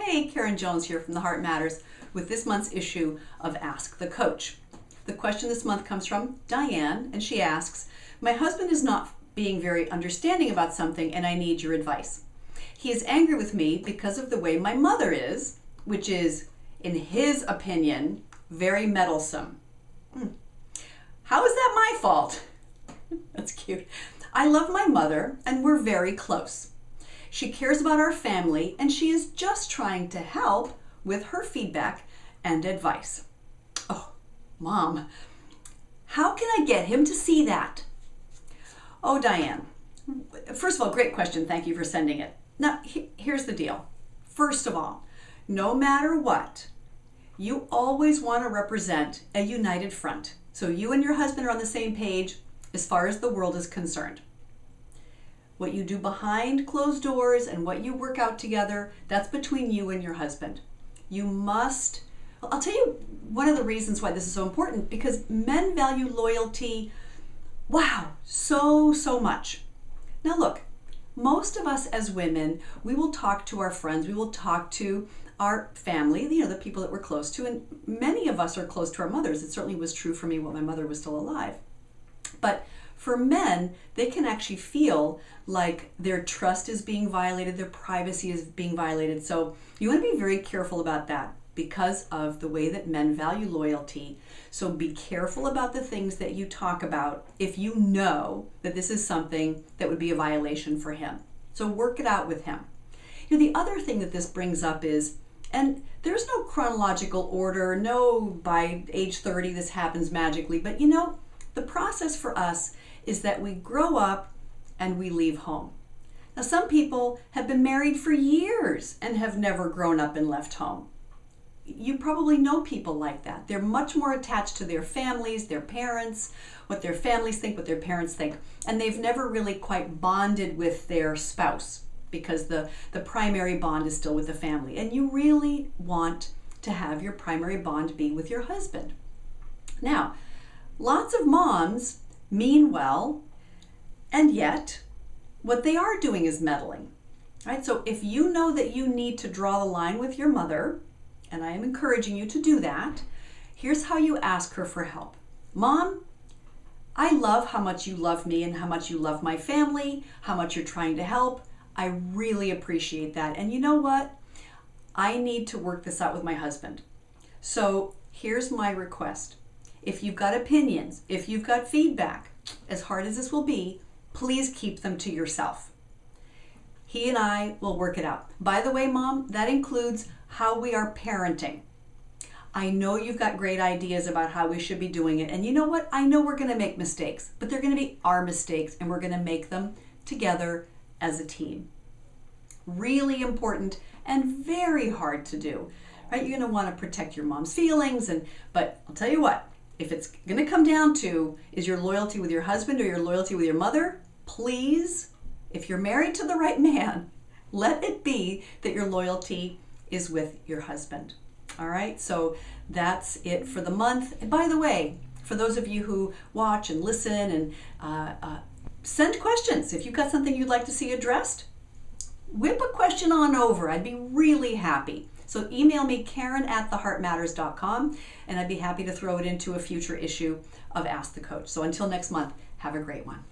Hey, Karen Jones here from The Heart Matters with this month's issue of Ask the Coach. The question this month comes from Diane, and she asks, my husband is not being very understanding about something and I need your advice. He is angry with me because of the way my mother is, which is, in his opinion, very meddlesome. How is that my fault? That's cute. I love my mother and we're very close. She cares about our family and she is just trying to help with her feedback and advice. Oh, Mom, how can I get him to see that? Oh, Diane, first of all, great question. Thank you for sending it. Now, here's the deal. First of all, no matter what, you always want to represent a united front. So you and your husband are on the same page as far as the world is concerned. What you do behind closed doors and what you work out together, that's between you and your husband. You must, I'll tell you one of the reasons why this is so important, because men value loyalty, wow, so much. Now look, most of us as women, we will talk to our friends, we will talk to our family, the people that we're close to, and many of us are close to our mothers. It certainly was true for me when my mother was still alive. But for men, they can actually feel like their trust is being violated, their privacy is being violated. So you want to be very careful about that because of the way that men value loyalty. So be careful about the things that you talk about if you know that this is something that would be a violation for him. So work it out with him. The other thing that this brings up is, and there's no chronological order, no by age 30 this happens magically, but the process for us is that we grow up and we leave home. Now, some people have been married for years and have never grown up and left home. You probably know people like that. They're much more attached to their families, their parents, what their families think, what their parents think, and they've never really quite bonded with their spouse because the primary bond is still with the family. And you really want to have your primary bond be with your husband. Now, lots of moms mean well, and yet what they are doing is meddling, right? So if you know that you need to draw the line with your mother, and I am encouraging you to do that, here's how you ask her for help. Mom, I love how much you love me and how much you love my family, how much you're trying to help. I really appreciate that. And you know what? I need to work this out with my husband. So here's my request. If you've got opinions, if you've got feedback, as hard as this will be, please keep them to yourself. He and I will work it out. By the way, Mom, that includes how we are parenting. I know you've got great ideas about how we should be doing it. And you know what? I know we're going to make mistakes, but they're going to be our mistakes and we're going to make them together as a team. Really important and very hard to do, right? You're going to want to protect your mom's feelings, but I'll tell you what, if it's going to come down to is your loyalty with your husband or your loyalty with your mother, please, if you're married to the right man, let it be that your loyalty is with your husband. All right, so that's it for the month. And by the way, for those of you who watch and listen and send questions, if you've got something you'd like to see addressed, whip a question on over. I'd be really happy. So email me, Karen@theheartmatters.com, and I'd be happy to throw it into a future issue of Ask the Coach. So until next month, have a great one.